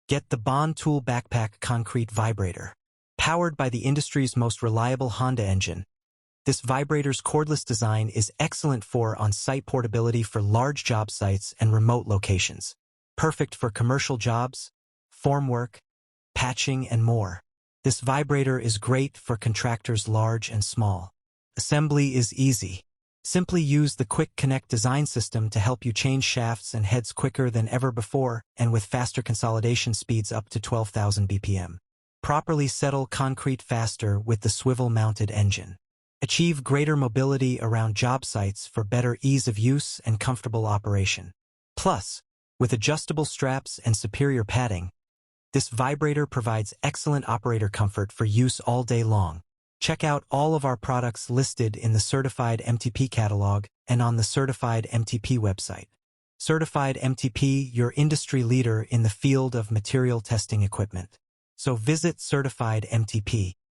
Get the Bond Tool Backpack Concrete Vibrator. Powered by the industry's most reliable Honda engine, this vibrator's cordless design is excellent for on-site portability for large job sites and remote locations. Perfect for commercial jobs, form work, patching, and more. This vibrator is great for contractors large and small. Assembly is easy. Simply use the Quick Connect design system to help you change shafts and heads quicker than ever before and with faster consolidation speeds up to 12,000 BPM. Properly settle concrete faster with the swivel-mounted engine. Achieve greater mobility around job sites for better ease of use and comfortable operation. Plus, with adjustable straps and superior padding, this vibrator provides excellent operator comfort for use all day long. Check out all of our products listed in the Certified MTP catalog and on the Certified MTP website. Certified MTP, your industry leader in the field of material testing equipment. So visit Certified MTP.